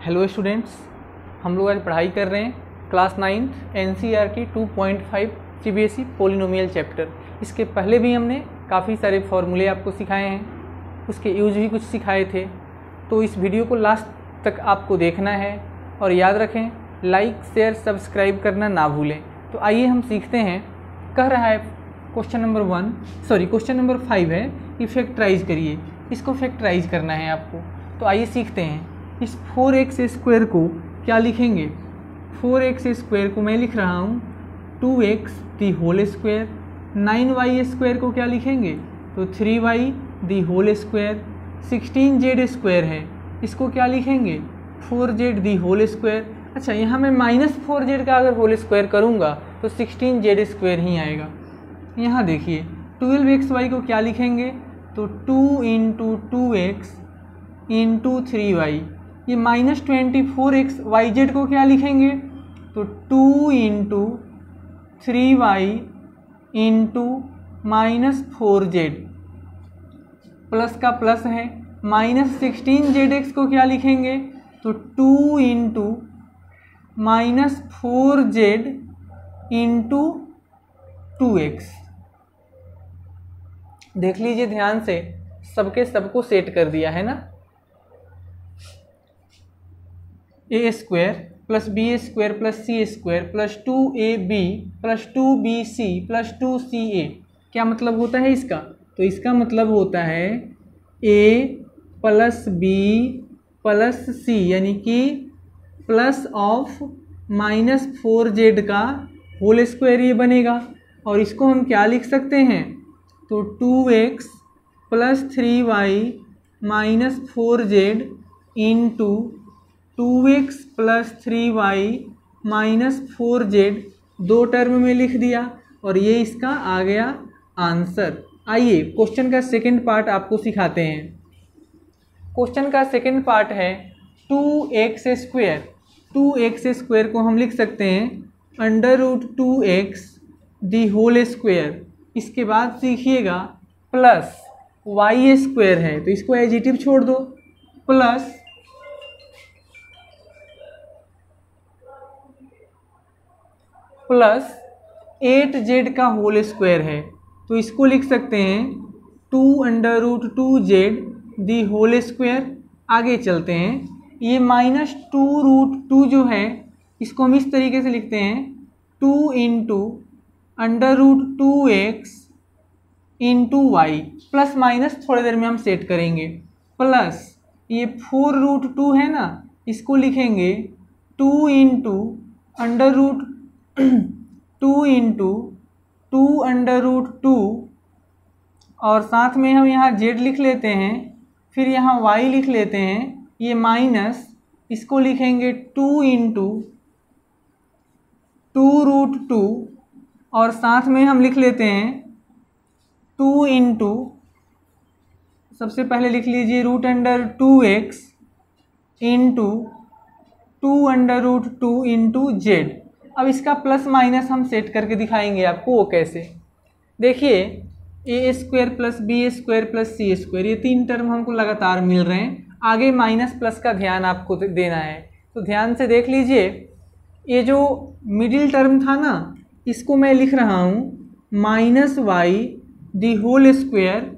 Hello students, हम लोग आज पढ़ाई कर रहे हैं class 9 NCERT 2.5 CBSE polynomial chapter. इसके पहले भी हमने काफ़ी सारे फॉर्मूले आपको सिखाए हैं, उसके यूज भी कुछ सिखाए थे। तो इस वीडियो को लास्ट तक आपको देखना है और याद रखें लाइक शेयर सब्सक्राइब करना ना भूलें। तो आइए हम सीखते हैं। कह रहा है क्वेश्चन नंबर 5 है कि फैक्टराइज करिए। इसको फैक्टराइज करना है आपको। तो आइए सीखते हैं। इस 4x स्क्वायर को क्या लिखेंगे? 4x स्क्वायर को मैं लिख रहा हूँ 2x दी होल स्क्वायर। 9y स्क्वायर को क्या लिखेंगे? तो 3y दी होल स्क्वायर। 16z स्क्वायर है, इसको क्या लिखेंगे? 4z दी होल स्क्वायर। अच्छा, यहाँ मैं -4z का अगर होल स्क्वायर करूँगा तो 16z स्क्वायर ही आएगा। यहाँ देखिए 12xy को क्या लिखेंगे? तो 2 × 2x × 3y। ये -24x yz को क्या लिखेंगे? तो 2 × 3y × -4z। प्लस का प्लस है। -16zx को क्या लिखेंगे? तो 2 × -4z × 2x। देख लीजिए ध्यान से, सबको सेट कर दिया है ना। a square plus b square plus c square plus 2ab plus 2bc plus 2ca। क्या मतलब होता है इसका? तो इसका मतलब होता है a plus b plus c, यानी कि प्लस ऑफ -4z का होल स्क्वायर ये बनेगा। और इसको हम क्या लिख सकते हैं? तो 2x plus 3y -4z into 2x plus 3y -4z दो टर्म में लिख दिया और ये इसका आ गया आंसर। आइए क्वेश्चन का सेकंड पार्ट आपको सिखाते हैं। क्वेश्चन का सेकंड पार्ट है 2x स्क्वायर। 2x स्क्वायर को हम लिख सकते हैं √2x दी होल स्क्वायर। इसके बाद सीखिएगा प्लस y स्क्वायर है तो इसको एडिटिव छोड़ दो, प्लस 8z का होल स्क्वायर है तो इसको लिख सकते हैं 2 √2z दी होल स्क्वायर। आगे चलते हैं, ये -2√2 जो है इसको हम इस तरीके से लिखते हैं 2 × √2x × y। प्लस माइनस थोड़ी देर में हम सेट करेंगे। प्लस ये 4√2 है ना, इसको लिखेंगे 2 × 2√2 और साथ में हम यहाँ z लिख लेते हैं, फिर यहाँ y लिख लेते हैं। ये माइनस, इसको लिखेंगे 2 × 2√2 और साथ में हम लिख लेते हैं 2 × सबसे पहले लिख लीजिए √2x × 2 √2 × z। अब इसका प्लस माइनस हम सेट करके दिखाएंगे आपको वो कैसे। देखिए a square plus b square plus c square, ये तीन टर्म हमको लगातार मिल रहे हैं। आगे माइनस प्लस का ध्यान आपको देना है, तो ध्यान से देख लीजिए। ये जो मिडिल टर्म था ना, इसको मैं लिख रहा हूँ -y दी होल स्क्वायर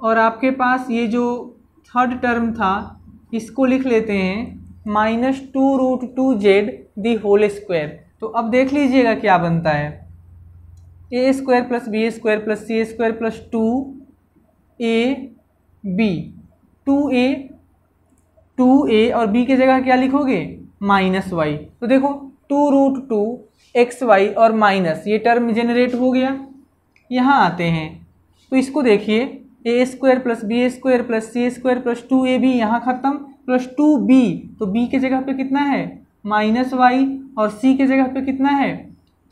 और आपके पास ये जो थर्ड टर्म था इसको लिख लेते हैं -2√2z दी होल स्क्वायर। तो अब देख लीजिएगा क्या बनता है। a square plus b square plus c square plus 2a और b की जगह क्या लिखोगे? -y। तो देखो 2√2xy और माइनस ये टर्म जनरेट हो गया। यहाँ आते हैं तो इसको देखिए a square plus b square plus c square plus 2ab, यहाँ खत्म, प्लस 2b। तो b के जगह पे कितना है? -y और c के जगह पे कितना है?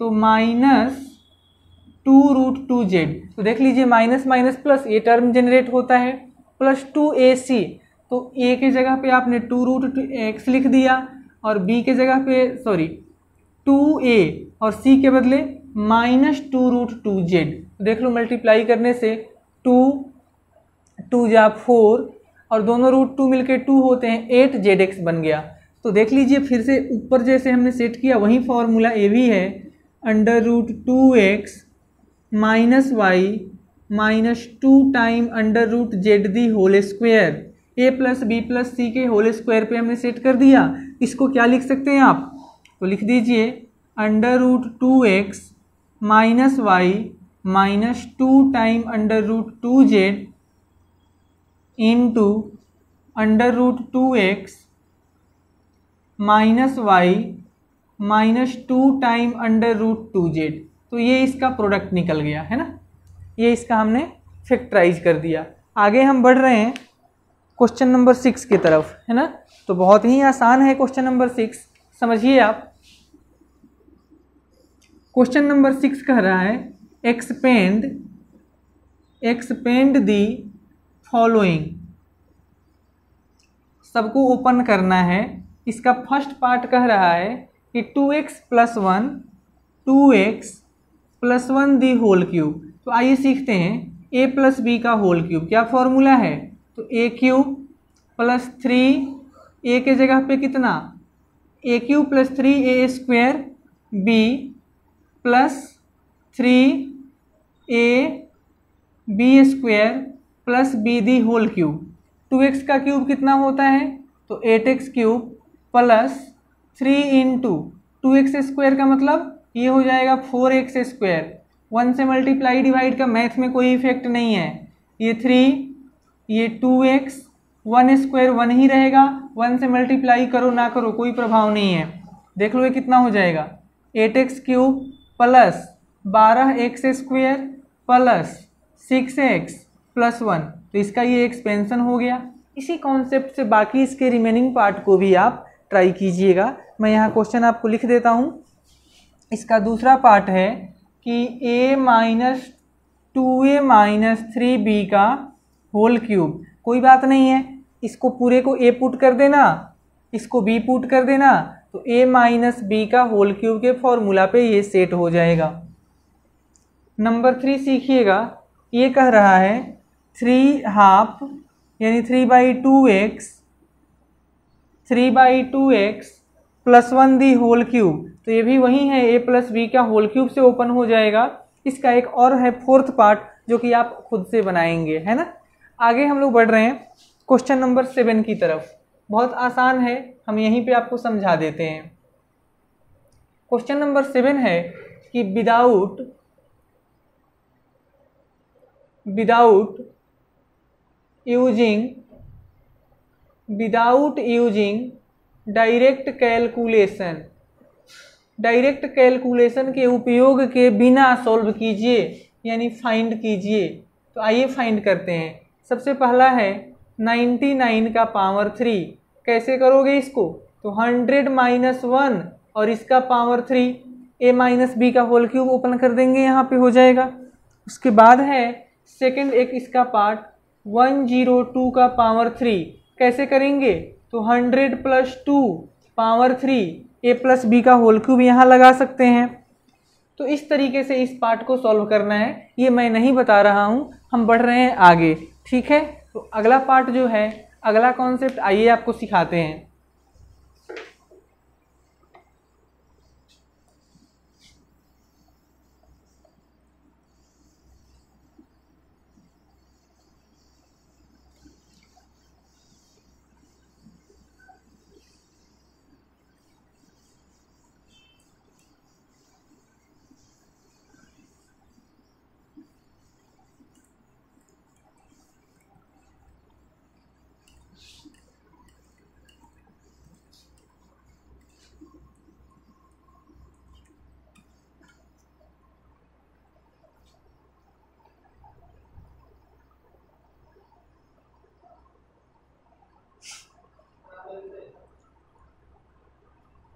तो -2√2z। तो देख लीजिए माइनस माइनस प्लस ये टर्म जनरेट होता है, प्लस 2ac। तो a के जगह पे आपने 2√x लिख दिया और b के जगह पे 2a और c के बदले -2√2z। देख लो मल्टीप्लाई करने से 2 जा 4 और दोनों √2 मिलके 2 होते हैं, 8zx बन गया। तो देख लीजिए फिर से ऊपर जैसे हमने सेट किया वही फॉर्मूला ये भी है, √2x - y - 2 time √z² a + b + c के होल स्क्वायर पे हमने सेट कर दिया। इसको क्या लिख सकते हैं आप, तो लिख दीजिए √2x - y - 2 time √2z into √2x - y - 2 time √2z। तो ये इसका प्रोडक्ट निकल गया है ना, ये इसका हमने फैक्टराइज कर दिया। आगे हम बढ़ रहे हैं क्वेश्चन नंबर 6 की तरफ, है ना। तो बहुत ही आसान है क्वेश्चन नंबर 6, समझिए आप। क्वेश्चन नंबर 6 कह रहा है एक्सपेंड दी फॉलोइंग। सबको ओपन करना है। इसका फर्स्ट पार्ट कह रहा है कि 2x + 1 2x + 1 दी होल क्यूब। तो आइए सीखते हैं a + b का होल क्यूब क्या फॉर्मूला है। तो a³ + 3 a के जगह पे कितना a³ + 3a² b + 3ab² + b the whole cube. 2x का क्यूब कितना होता है, तो 8x³ + 3 × 2x² का मतलब ये हो जाएगा 4x²। 1 से मल्टीप्लाई डिवाइड का मैथ में कोई इफेक्ट नहीं है। ये 3 ये 2x 1² 1 ही रहेगा, 1 से मल्टीप्लाई करो ना करो कोई प्रभाव नहीं है। देख लो ये कितना हो जाएगा 8x³ + 12x² + 6x + 1। तो इसका ये एक्सपेंशन हो गया। इसी कॉन्सेप्ट से बाकी इसके रिमेनिंग पार्ट को भी आप ट्राई कीजिएगा। मैं यहाँ क्वेश्चन आपको लिख देता हूँ। इसका दूसरा पार्ट है कि a - 2a - 3b का होल क्यूब। कोई बात नहीं है, इसको पूरे को a पुट कर देना, इसको b पुट कर देना, तो a - b का होल क्यूब के फॉर्मूला पे ये सेट हो जाएगा। नंबर 3 सीखिएगा। ये कह रहा है 3/2 यानी 3/2x + 1 दी होल क्यूब। तो ये भी वही है, a + b का होल क्यूब से ओपन हो जाएगा। इसका एक और है फोर्थ पार्ट जो कि आप खुद से बनाएंगे, है ना। आगे हम लोग बढ़ रहे हैं क्वेश्चन नंबर 7 की तरफ। बहुत आसान है, हम यहीं पे आपको समझा देते हैं। क्वेश्चन नंबर 7 है कि विदाउट यूजिंग डायरेक्ट कैलकुलेशन के उपयोग के बिना सॉल्व कीजिए यानी फाइंड कीजिए। तो आइए फाइंड करते हैं। सबसे पहला है 99 का पावर 3। कैसे करोगे इसको, तो 100 - 1 और इसका पावर 3 a - b का होल क्यूब ओपन कर देंगे, यहाँ पे हो जाएगा। उसके बाद है सेकंड एक इसका पार्ट 102 का पावर 3। कैसे करेंगे, तो 100 + 2 पावर 3 a + b का होल क्यूब यहाँ लगा सकते हैं। तो इस तरीके से इस पार्ट को सॉल्व करना है, ये मैं नहीं बता रहा हूँ, हम बढ़ रहे हैं आगे, ठीक है। तो अगला पार्ट जो है, अगला कॉन्सेप्ट आइए आपको सिखाते हैं।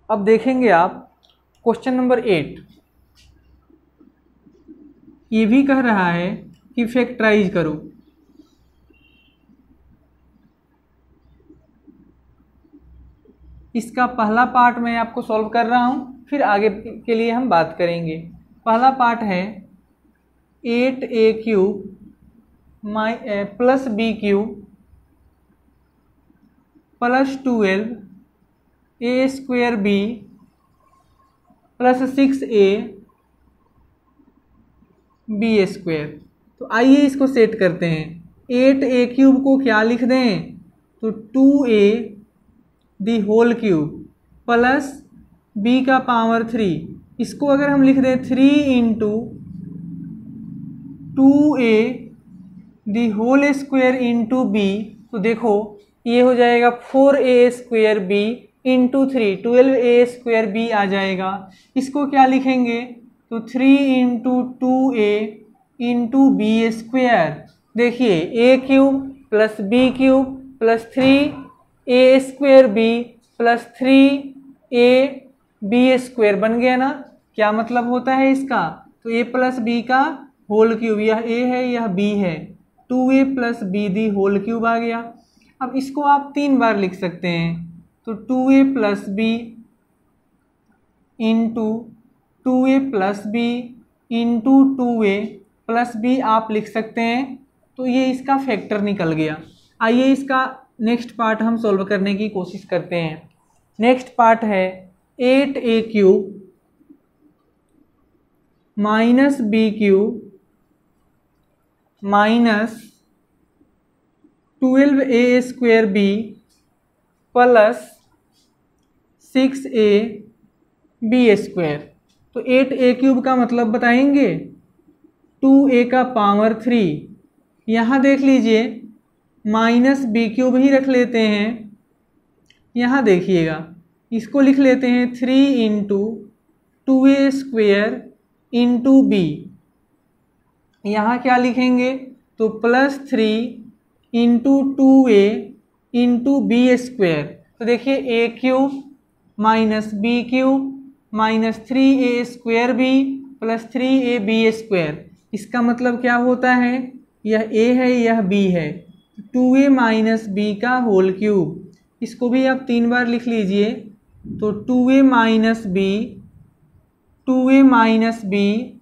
अब देखेंगे आप क्वेश्चन नंबर 8। ये भी कह रहा है कि फैक्टराइज करो। इसका पहला पार्ट मैं आपको सॉल्व कर रहा हूँ, फिर आगे के लिए हम बात करेंगे। पहला पार्ट है 8a³ + b³ + 12 A square B plus 6a B square. तो आइए इसको सेट करते हैं। 8a क्यूब को क्या लिख दें, तो 2a the whole cube plus b का पावर 3। इसको अगर हम लिख दें 3 into 2a the whole square into B, तो देखो ये हो जाएगा 4a square B into 3, 12a square B आ जाएगा। इसको क्या लिखेंगे, तो 3 into 2a into B square. देखिए a cube plus b cube plus 3a square b plus 3a B square बन गया ना। क्या मतलब होता है इसका, तो a प्लस b का होल क्यूब, यह a है यह b है, 2a plus b the whole cube आ गया। अब इसको आप 3 बार लिख सकते हैं, तो 2a plus b into 2a plus b into 2a plus b आप लिख सकते हैं। तो ये इसका फैक्टर निकल गया। आइए इसका नेक्स्ट पार्ट हम सॉल्व करने की कोशिश करते हैं। नेक्स्ट पार्ट है 8a cube minus b cube minus 12a square b plus 6a B square. तो 8a क्यूब का मतलब बताएंगे 2a का पावर 3। यहाँ देख लीजिए माइनस बी क्यूब ही रख लेते हैं। यहाँ देखिएगा इसको लिख लेते हैं 3 into 2a square into B. यहाँ क्या लिखेंगे, तो plus 3 into 2a into B square. तो देखिए a cube minus b cube minus 3a square B plus 3a B square. इसका मतलब क्या होता है, यह a है यह b है, 2a माइनस बी का होल क्यूब। इसको भी आप 3 बार लिख लीजिए, तो 2a minus b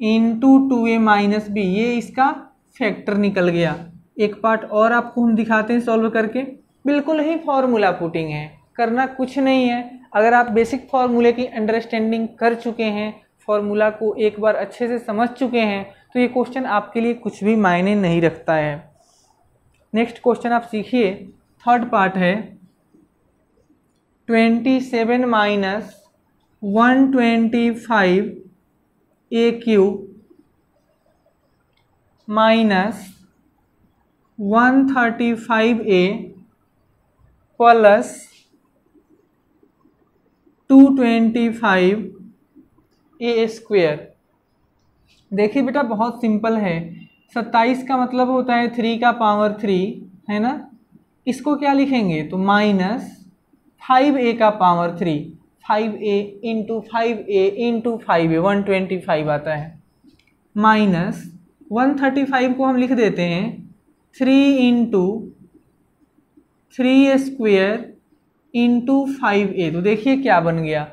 into 2a minus b, ये इसका फैक्टर निकल गया। एक पार्ट और आपको हम दिखाते हैं सॉल्व करके। बिल्कुल ही फॉर्मूला पुटिंग है, करना कुछ नहीं है। अगर आप बेसिक फॉर्मूले की अंडरस्टैंडिंग कर चुके हैं, फॉर्मूला को एक बार अच्छे से समझ चुके हैं, तो ये क्वेश्चन आपके लिए कुछ भी मायने नहीं रखता है। नेक्स्ट क्वेश्चन आप सीखिए। थर्ड पार्ट है 27 minus 125 a cube minus 135a plus 225 a square. देखिए बेटा बहुत सिंपल है। 27 का मतलब होता है 3 का पावर 3 है ना। इसको क्या लिखेंगे, तो माइनस 5a का power 3, 5a into 5a into 5a 125 आता है, माइनस 135 को हम लिख देते हैं 3 into 3a square into 5a। तो देखिए क्या बन गया,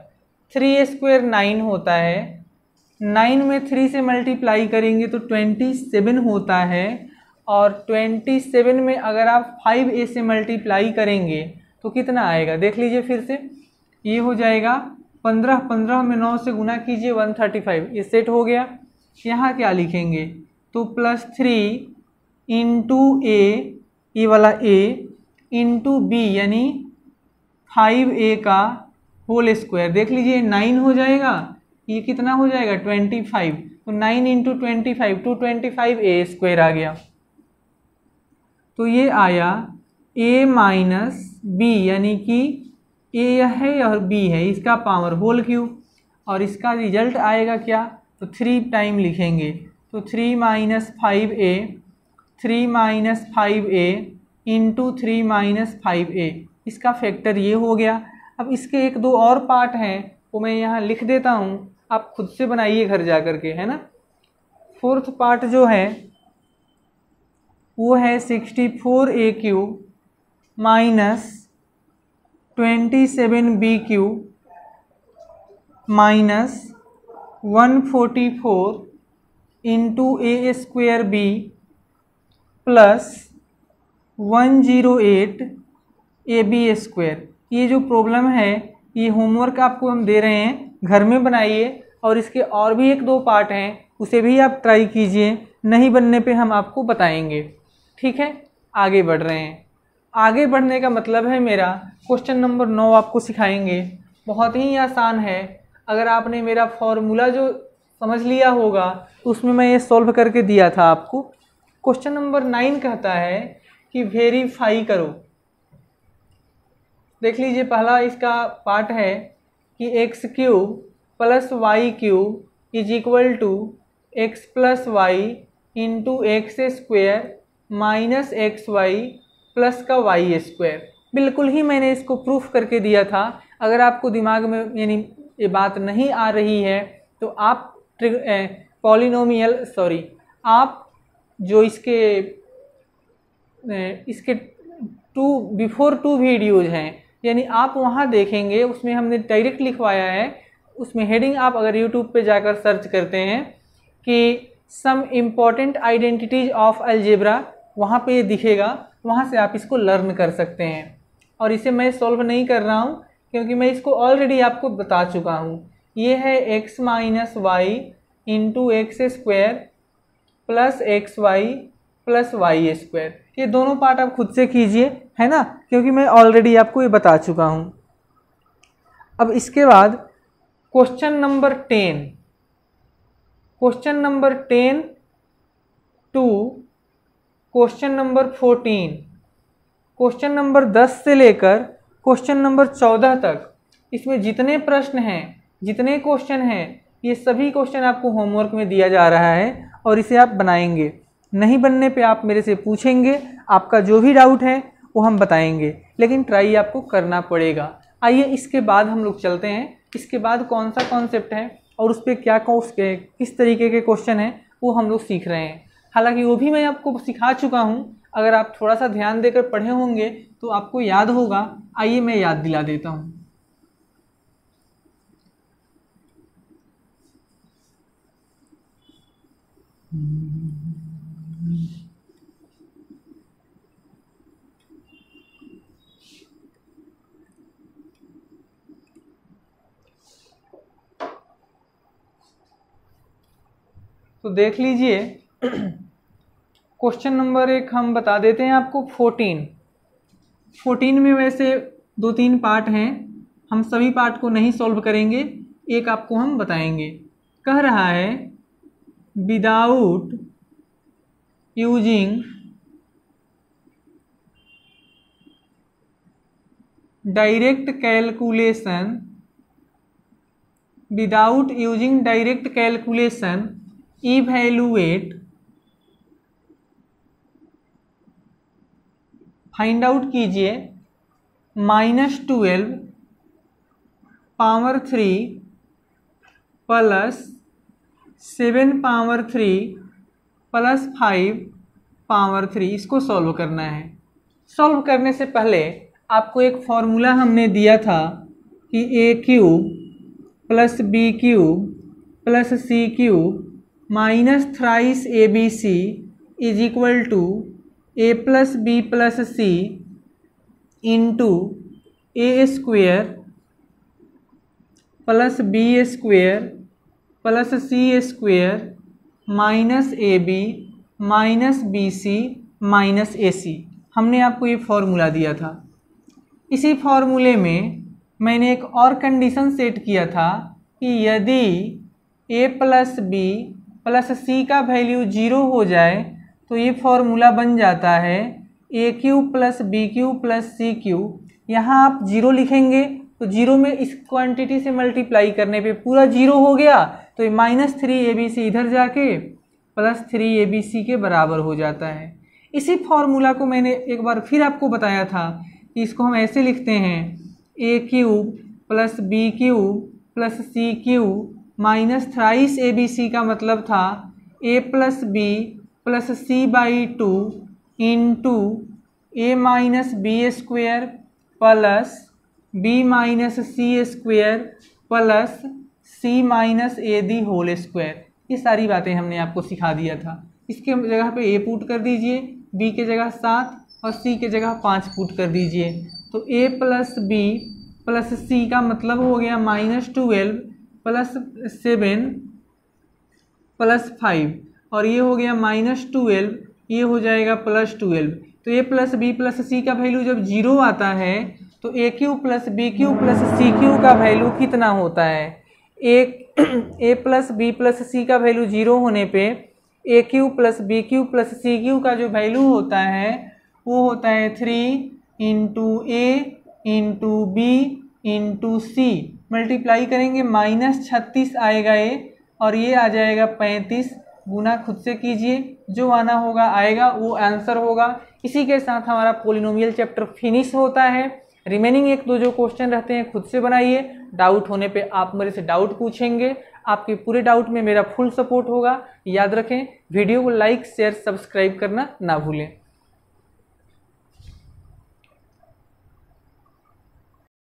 3a स्क्वायर 9 होता है, 9 में 3 से मल्टीप्लाई करेंगे तो 27 होता है, और 27 में अगर आप 5a से मल्टीप्लाई करेंगे तो कितना आएगा, देख लीजिए फिर से। ये हो जाएगा 15, 15 में 9 से गुना कीजिए 135, ये सेट हो गया। यहाँ क्या लिखेंगे, तो प्लस 3 इंटू a, ये वाला a इंटू b यानी 5a का होल स्क्वायर। देख लीजिए 9 हो जाएगा, ये कितना हो जाएगा 25, तो 9 इंटू 25 225a स्क्वायर आ गया। तो ये आया a माइनस बी, यानी कि a है और b है, इसका पावर होल क्यूब, और इसका रिजल्ट आएगा क्या, तो 3 टाइम लिखेंगे, तो 3 minus 5a, 3 minus 5a into 3 minus 5a, इसका फैक्टर ये हो गया। अब इसके 1-2 और पार्ट हैं, वो मैं यहाँ लिख देता हूँ, आप खुद से बनाइए घर जा कर के, है ना। फोर्थ पार्ट जो है वो है 64a cube minus 27b cube minus 144 into a square b plus 108 ab square. ये जो प्रॉब्लम है, ये होमवर्क आपको हम दे रहे हैं, घर में बनाइए और इसके और भी 1-2 पार्ट हैं, उसे भी आप ट्राई कीजिए। नहीं बनने पे हम आपको बताएंगे। ठीक है, आगे बढ़ रहे हैं। आगे बढ़ने का मतलब है मेरा क्वेश्चन नंबर 9 आपको सिखाएंगे। बहुत ही आसान है। अगर आपने मेरा फॉर्मूला जो समझ लिया होगा तो उसमें मैं ये सॉल्व करके दिया था आपको। क्वेश्चन नंबर 9 कहता है कि वेरीफाई करो। देख लीजिए, पहला इसका पार्ट है कि x cube plus y cube is equal to x plus y into x square minus x y plus का वाई स्क्वायर। बिल्कुल ही मैंने इसको प्रूफ करके दिया था। अगर आपको दिमाग में यानी ये बात नहीं आ रही है तो आप आप जो इसके 2 वीडियोज़ हैं, यानी आप वहाँ देखेंगे, उसमें हमने डायरेक्ट लिखवाया है। उसमें हेडिंग आप अगर यूट्यूब पे जाकर सर्च करते हैं कि some important identities of algebra, वहाँ पे ये दिखेगा, वहाँ से आप इसको लर्न कर सकते हैं। और इसे मैं सॉल्व नहीं कर रहा हूँ क्योंकि मैं इसको ऑलरेडी आपको बता चुका हूँ। ये है x minus y into x square plus x y plus y square. ये दोनों पार्ट आप खुद से कीजिए, है ना, क्योंकि मैं ऑलरेडी आपको ये बता चुका हूँ। अब इसके बाद question number 10 to question number 14, question number 10 से लेकर क्वेश्चन नंबर 14 तक, इसमें जितने प्रश्न हैं, जितने क्वेश्चन हैं, ये सभी क्वेश्चन आपको होमवर्क में दिया जा रहा है और इसे आप बनाएंगे। नहीं बनने पे आप मेरे से पूछेंगे, आपका जो भी डाउट है वो हम बताएंगे, लेकिन ट्राई आपको करना पड़ेगा। आइए इसके बाद हम लोग चलते हैं। इसके बाद कौन सा कॉन्सेप्ट है और उस पर किस तरीके के क्वेश्चन हैं वो हम लोग सीख रहे हैं। हालांकि वो भी मैं आपको सिखा चुका हूँ, अगर आप थोड़ा सा ध्यान देकर पढ़े होंगे तो आपको याद होगा। आइए मैं याद दिला देता हूँ। तो देख लीजिए, क्वेश्चन नंबर 1 हम बता देते हैं आपको। 14 में वैसे 2-3 पार्ट हैं, हम सभी पार्ट को नहीं सॉल्व करेंगे, एक आपको हम बताएंगे। कह रहा है without using direct calculation evaluate, find out कीजिए -12 power 3 plus 7 power 3 plus 5 power 3। इसको सॉल्व करना है। सॉल्व करने से पहले आपको एक फॉर्मूला हमने दिया था कि a cube plus b cube plus c cube minus thrice ABC is equal to a plus B plus c into a square plus b square plus c square minus AB minus BC minus AC। हमने आपको ये formula दिया था। इसी फॉर्मूले में मैंने एक और कंडीशन सेट किया था कि यदि a plus B plus C का वैल्यू 0 हो जाए तो ये फॉर्मूला बन जाता है a cube plus b cube plus c cube. यहाँ आप 0 लिखेंगे तो 0 में इस क्वांटिटी से मल्टीप्लाई करने पे पूरा 0 हो गया, तो ये -3ABC इधर जाके +3ABC के बराबर हो जाता है। इसी फॉर्मूला को मैंने एक बार फिर आपको बताया था कि इसको हम ऐसे लिखते हैं a cube plus b cube plus c cube minus thrice ABC का मतलब था a plus B plus c by 2 into a minus b square plus b minus c square plus c minus a the whole square. ये सारी बातें हमने आपको सिखा दिया था। इसके जगह पे a पुट कर दीजिए, b के जगह 7 और c के जगह 5 पुट कर दीजिए, तो a plus B plus C का मतलब हो गया -12 प्लस 7 प्लस 5 और ये हो गया -12, ये हो जाएगा +12। तो a plus B plus C का वैल्यू जब 0 आता है तो A cube plus B cube plus C cube का वैल्यू कितना होता है? A plus B plus C का वैल्यू 0 होने पे A cube plus B cube plus C cube का जो वैल्यू होता है वो होता है 3 into A into B into C, multiply करेंगे -36 आएगा ये और ये आ जाएगा 35, गुना खुद से कीजिए, जो आना होगा आएगा, वो आंसर होगा। इसी के साथ हमारा पॉलिनोमियल चैप्टर फिनिश होता है। रिमेनिंग 1-2 जो क्वेश्चन रहते हैं खुद से बनाइए, डाउट होने पे आप मेरे से डाउट पूछेंगे, आपके पूरे डाउट में मेरा फुल सपोर्ट होगा। याद रखें, वीडियो को लाइक शेयर सब्सक्राइब करना ना भूलें।